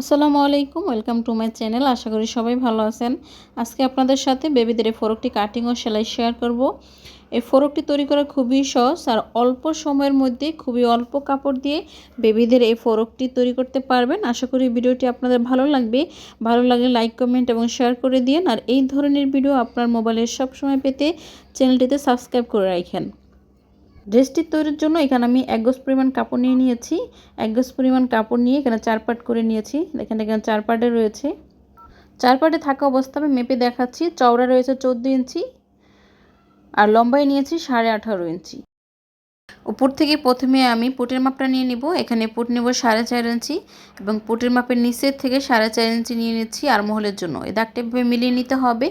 আসসালামু আলাইকুম, welcome to my channel. আশা করি সবাই ভালো আছেন। আজকে আপনাদের সাথে বেবিদের এই ফরকটি কাটিং ও সেলাই শেয়ার করব। এই ফরকটি তৈরি করা খুবই সহজ আর অল্প সময়ের মধ্যে খুবই অল্প কাপড় দিয়ে বেবিদের এই ফরকটি তৈরি করতে পারবেন। আশা করি ভিডিওটি আপনাদের ভালো লাগবে। ভালো লাগলে লাইক, কমেন্ট এবং শেয়ার করে দিন। আর এই ধরনের ভিডিও আপনার মোবাইলে সবসময় পেতে চ্যানেলটিতে সাবস্ক্রাইব করে রাখেন। ড্রেসটি তৈরির জন্য এখানে আমি 1 গজ পরিমাণ কাপড় নিয়ে নিয়েছি। 1 গজ পরিমাণ কাপড় নিয়ে এখানে 4 পার্ট করে নিয়েছি। দেখেন এখানে 4 পার্টে রয়েছে। 4 পার্টে থাকা অবস্থায় আমি মেপে দেখাচ্ছি। চওড়া রয়েছে 14 ইঞ্চি আর লম্বায় নিয়েছি 18.5 ইঞ্চি। উপর থেকে প্রথমে আমি পুটের মাপটা নিয়ে নিব। এখানে পুট নেব 4.5 ইঞ্চি এবং পুটের মাপের নিচের থেকে 4.5 ইঞ্চি নিয়ে নিচ্ছি আর্মহোলের জন্য। এই দাগটা এভাবে মিলিয়ে নিতে হবে।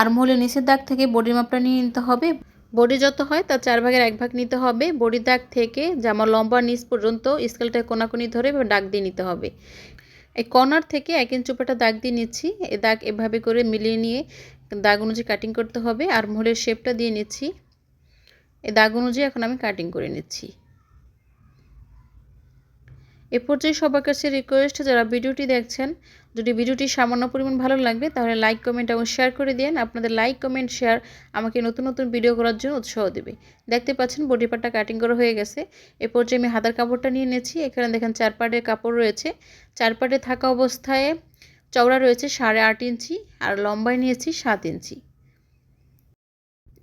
আর্মহোলের নিচের দাগ থেকে বডির মাপটা নিয়ে নিতে হবে। বডি যত হয় তার 4 ভাগের 1 ভাগ নিতে হবে। বডির দাগ থেকে জামার লম্বা নিচ পর্যন্ত স্কেলটা কোনাকুনি ধরে দাগ দিয়ে নিতে হবে। এই কর্নার থেকে 1 ইঞ্চি উপরটা দাগ দিয়ে নিচ্ছি। এই দাগ এভাবে করে মিলিয়ে নিয়ে দাগ অনুযায়ী কাটিং করতে হবে। আর্মহোলের শেপটা দিয়ে নিচ্ছি। এই দাগ অনুযায়ী এখন আমি কাটিং করে নিচ্ছি। এ পর্যায়ে সবার কাছে রিকোয়েস্ট, যারা ভিডিওটি দেখছেন, যদি ভিডিওটি সামান্য পরিমাণ ভালো লাগে তাহলে লাইক, কমেন্ট এবং শেয়ার করে দিন। আপনাদের লাইক, কমেন্ট, শেয়ার আমাকে নতুন নতুন ভিডিও করার জন্য উৎসাহ দেবে। দেখতে পাচ্ছেন বডি পার্টটা কাটিং করা হয়ে গেছে। এ পর্যায়ে আমি হাতার কাপড়টা নিয়ে নিয়েছি। এখানে দেখেন 4 পার্টের কাপড় রয়েছে। 4 পার্টে থাকা অবস্থায় চওড়া রয়েছে 8.5 ইঞ্চি আর লম্বায় নিয়েছি 7 ইঞ্চি।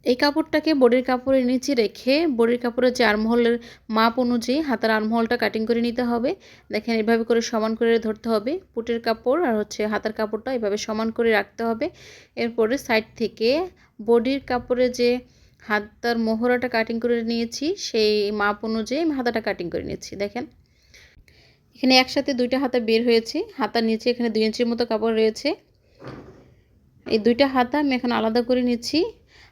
এই কাপড়টাকে বডির কাপড়ের নিচে রেখে বডির কাপড়ের যে আর্মহোলের মাপ অনুযায়ী হাতার আর্মহোলটা কাটিং করে নিতে হবে। দেখেন এভাবে করে সমান করে ধরতে হবে। পুটের কাপড় আর হাতার কাপড়টা এভাবে সমান করে রাখতে হবে। এরপরে সাইড থেকে বডির কাপড়ে যে হাতার মোহরাটা কাটিং করে নিয়েছি সেই মাপ অনুযায়ী আমি হাতাটা কাটিং করে নিয়েছি। দেখেন এখানে একসাথে দুইটা হাতা বের হয়েছে। হাতার নিচে এখানে 2 ইঞ্চির মতো কাপড় রয়েছে। এই দুইটা হাতা আমি এখন আলাদা করে নিচ্ছি।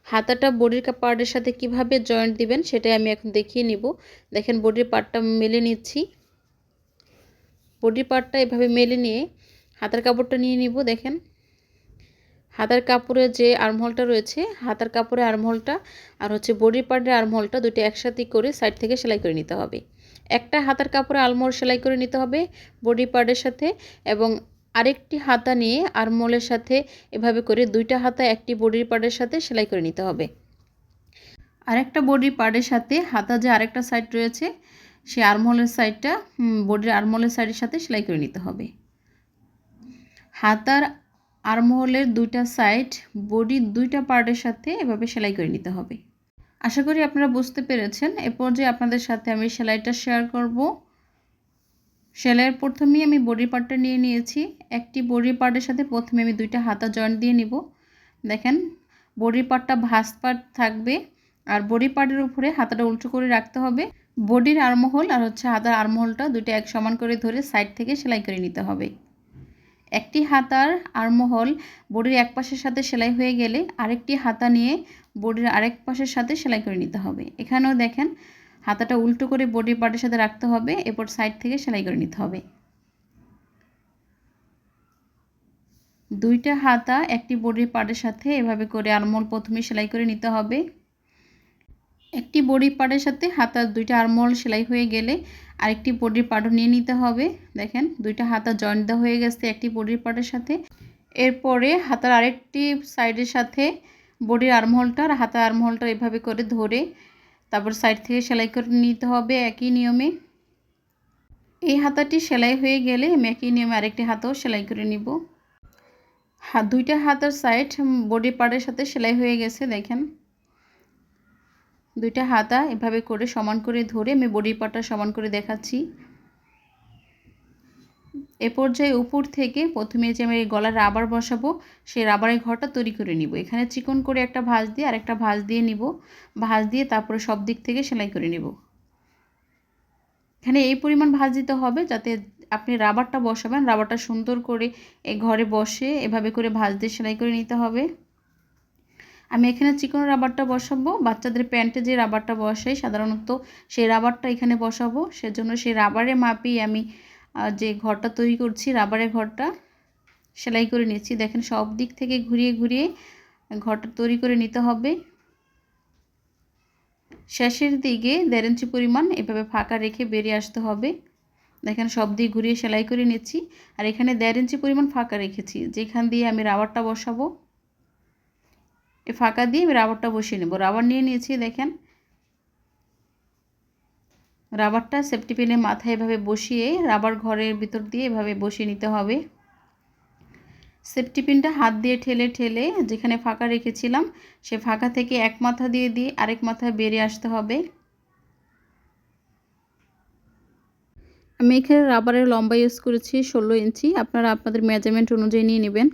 হাতাটা বডির পার্টের সাথে কিভাবে জয়েন্ট দিবেন সেটাই আমি এখন দেখিয়ে নিব। দেখেন বডির পার্টটা মেলে নিচ্ছি। বডির পার্টটা এভাবে মেলে নিয়ে হাতার কাপড়টা নিয়ে নিব। দেখেন হাতার কাপড়ে যে আর্মহোলটা রয়েছে, হাতার কাপড়ে আর্মহোলটা আর বডির পার্টের আর্মহোলটা দুটো একসাথে করে সাইড থেকে সেলাই করে নিতে হবে। একটা হাতার কাপড়ে আর্মহোল সেলাই করে নিতে হবে বডি পার্টের সাথে এবং আরেকটি হাতা নিয়ে আর্মহোলের সাথে এভাবে করে দুইটা হাতা একটি বডির পার্টের সাথে সেলাই করে নিতে হবে। আরেকটা বডির পার্টের সাথে হাতা যে আরেকটা সাইড রয়েছে সেই আর্মহোলের সাইডটা বডির আর্মহোলের সাইডের সাথে সেলাই করে নিতে হবে। হাতার আর্মহোলের দুইটা সাইড বডির দুইটা পার্টের সাথে এভাবে সেলাই করে নিতে হবে। আশা করি আপনারা বুঝতে পেরেছেন। এ পর্যায়ে আপনাদের সাথে আমি সেলাইটা শেয়ার করব। সেলাইয়ের প্রথমেই আমি বডি পার্টটা নিয়ে নিয়েছি। একটি বডি পার্টের সাথে প্রথমে আমি দুইটা হাতা জয়েন্ট দিয়ে নিব। দেখেন বডি পার্টটা ভাঁজ পার্ট থাকবে আর বডি পার্টের উপরে হাতাটা উল্টো করে রাখতে হবে। বডির আর্মহোল আর হাতার আর্মহোলটা দুটো এক সমান করে ধরে সাইড থেকে সেলাই করে নিতে হবে। একটি হাতার আর্মহোল বডির এক পাশের সাথে সেলাই হয়ে গেলে আরেকটি হাতা নিয়ে বডির আরেক পাশের সাথে সেলাই করে নিতে হবে। এখানেও দেখেন হাতাটা উল্টো করে বডি পার্টের সাথে রাখতে হবে, এরপর সাইড থেকে সেলাই করে নিতে হবে। দুইটা হাতা একটি বডির পার্টের সাথে এভাবে করে আর্মহোল প্রথমে সেলাই করে নিতে হবে। একটি বডি পার্টের সাথে হাতার দুইটা আর্মহোল সেলাই হয়ে গেলে আরেকটি বডির পার্টও নিয়ে নিতে হবে। দেখেন দুইটা হাতা জয়েন্ট দেওয়া হয়ে গেছে একটি বডির পার্টের সাথে। এরপরে হাতার আরেকটি সাইডের সাথে বডির আর্মহোলটা আর হাতার আর্মহোলটা এভাবে করে ধরে তারপর সাইড থেকে সেলাই করে নিতে হবে একই নিয়মে। এই হাতাটি সেলাই হয়ে গেলে আমি একই নিয়মে আরেকটি হাতাও সেলাই করে নিব। দুইটা হাতার সাইড বডি পার্টের সাথে সেলাই হয়ে গেছে। দেখেন দুইটা হাতা এভাবে করে সমান করে ধরে আমি বডি পার্টটা সমান করে দেখাচ্ছি। এ পর্যায়ে উপর থেকে প্রথমে যে আমি গলার রাবার বসাবো সেই রাবারের ঘরটা তৈরি করে নিব। এখানে চিকন করে একটা ভাঁজ দিয়ে আরেকটা ভাঁজ দিয়ে নিব। ভাঁজ দিয়ে তারপরে সব দিক থেকে সেলাই করে নিব। এখানে এই পরিমাণ ভাঁজ দিতে হবে যাতে আপনি রাবারটা বসাবেন রাবারটা সুন্দর করে এই ঘরে বসে এভাবে করে ভাঁজ দিয়ে সেলাই করে নিতে হবে। আমি এখানে চিকন রাবারটা বসাবো। বাচ্চাদের প্যান্টে যে রাবারটা বসাই সাধারণত সেই রাবারটা এখানে বসাবো, সেজন্য সেই রাবারের মাপেই আমি যে ঘরটা তৈরি করছি রাবারের ঘরটা সেলাই করে নিচ্ছি। দেখেন সব দিক থেকে ঘুরিয়ে ঘুরিয়ে ঘরটা তৈরি করে নিতে হবে। শেষের দিকে 1.5 ইঞ্চি পরিমাণ এভাবে ফাঁকা রেখে বেরিয়ে আসতে হবে। দেখেন সব দিয়ে ঘুরিয়ে সেলাই করে নিচ্ছি। আর এখানে 1.5 ইঞ্চি পরিমাণ ফাঁকা রেখেছি, যেখান দিয়ে আমি রাবারটা বসাবো। এই ফাঁকা দিয়ে আমি রাবারটা বসিয়ে নেব। রাবার নিয়ে নিয়েছি, দেখেন রাবারটা সেফটি পিনের মাথায় এভাবে বসিয়ে রাবার ঘরের ভিতর দিয়ে এভাবে বসিয়ে নিতে হবে। সেফটি পিনটা হাত দিয়ে ঠেলে ঠেলে যেখানে ফাঁকা রেখেছিলাম সে ফাঁকা থেকে এক মাথা দিয়ে দিয়ে আরেক মাথায় বেরিয়ে আসতে হবে। আমি এখানে রাবারের লম্বা ইউজ করেছি 16 ইঞ্চি, আপনারা আপনাদের মেজারমেন্ট অনুযায়ী নিয়ে নেবেন।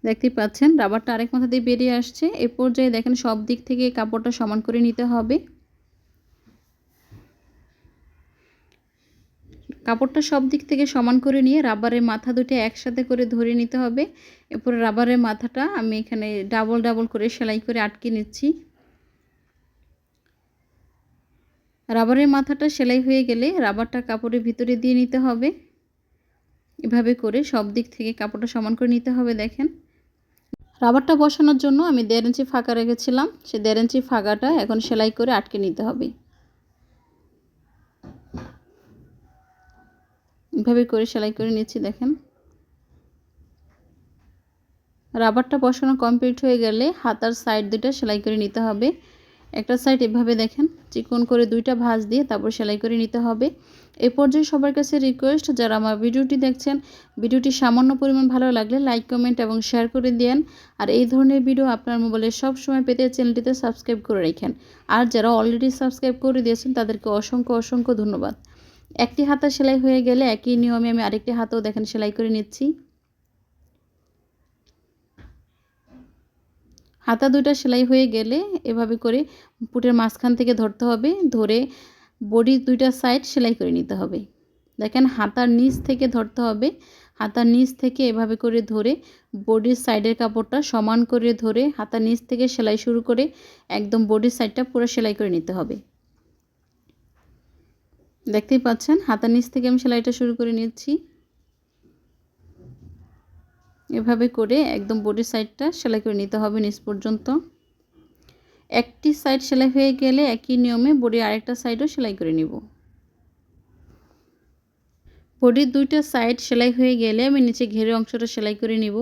দেখতেই পাচ্ছেন রাবারটা আরেক মাথা দিয়ে বেরিয়ে আসছে। এই পর্যায়ে দেখেন সব দিক থেকে কাপড়টা সমান করে নিতে হবে। কাপড়টা সব দিক থেকে সমান করে নিয়ে রাবারের মাথা দুটো একসাথে করে ধরে নিতে হবে। এরপর রাবারের মাথাটা আমি এখানে ডাবল ডাবল করে সেলাই করে আটকে নিচ্ছি। রাবারের মাথাটা সেলাই হয়ে গেলে রাবারটা কাপড়ের ভিতরে দিয়ে নিতে হবে। এভাবে করে সব দিক থেকে কাপড়টা সমান করে নিতে হবে। দেখেন রাবারটা বসানোর জন্য আমি 1.5 ইঞ্চি ফাঁকা রেখেছিলাম, সেই 1.5 ইঞ্চি ফাঁকাটা এখন সেলাই করে আটকে নিতে হবে। এভাবে করে সেলাই করে নিচ্ছি। দেখেন রাবারটা বসানো কমপ্লিট হয়ে গেলে হাতার সাইড দুটো সেলাই করে নিতে হবে। একটা সাইড এভাবে দেখেন চিকন করে দুইটা ভাঁজ দিয়ে তারপর সেলাই করে নিতে হবে। এই পর্যায়ে সবার কাছে রিকোয়েস্ট, যারা আমার ভিডিওটি দেখছেন ভিডিওটি সামান্য পরিমাণ ভালো লাগলে লাইক কমেন্ট এবং শেয়ার করে দেন। আর এই ধরনের ভিডিও আপনার মোবাইলে সব সময় পেতে চ্যানেলটিতে সাবস্ক্রাইব করে রাখেন। আর যারা অলরেডি সাবস্ক্রাইব করে দিয়েছেন তাদেরকে অসংখ্য অসংখ্য ধন্যবাদ। একটি হাতা সেলাই হয়ে গেলে একই নিয়মে আমি আরেকটি হাতও দেখেন সেলাই করে নিচ্ছি। হাতা দুইটা সেলাই হয়ে গেলে এভাবে করে পুটের মাঝখান থেকে ধরতে হবে, ধরে বডির দুইটা সাইড সেলাই করে নিতে হবে। দেখেন হাতার নিচ থেকে ধরতে হবে, হাতার নিচ থেকে এভাবে করে ধরে বডির সাইডের কাপড়টা সমান করে ধরে হাতার নিচ থেকে সেলাই শুরু করে একদম বডির সাইডটা পুরো সেলাই করে নিতে হবে। দেখতেই পাচ্ছেন হাতার নিচ থেকে আমি সেলাইটা শুরু করে নিচ্ছি। এভাবে করে একদম বডির সাইডটা সেলাই করে নিতে হবে নিচ পর্যন্ত। একটি সাইড সেলাই হয়ে গেলে একই নিয়মে বডির আরেকটা সাইডও সেলাই করে নিব। বডির দুইটা সাইড সেলাই হয়ে গেলে আমি নিচে ঘেরের অংশটা সেলাই করে নিব।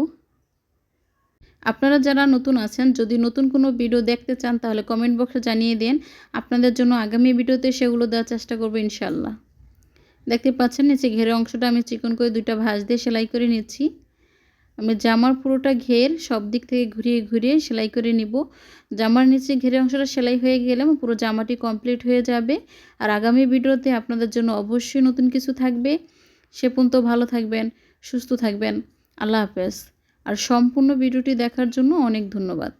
আপনারা যারা নতুন আছেন যদি নতুন কোনো ভিডিও দেখতে চান তাহলে কমেন্ট বক্সে জানিয়ে দেন, আপনাদের জন্য আগামী ভিডিওতে সেগুলো দেওয়ার চেষ্টা করব ইনশাআল্লাহ। দেখতে পাচ্ছেন নিচে ঘেরের অংশটা আমি চিকন করে দুইটা ভাঁজ দিয়ে সেলাই করে নিচ্ছি। আমি জামার পুরোটা ঘের সব দিক থেকে ঘুরিয়ে ঘুরিয়ে সেলাই করে নিব। জামার নিচে ঘেরের অংশটা সেলাই হয়ে গেলে পুরো জামাটি কমপ্লিট হয়ে যাবে। আর আগামী ভিডিওতে আপনাদের জন্য অবশ্যই নতুন কিছু থাকবে। সে পর্যন্ত ভালো থাকবেন, সুস্থ থাকবেন। আল্লাহ হাফেজ। আর সম্পূর্ণ ভিডিওটি দেখার জন্য অনেক ধন্যবাদ।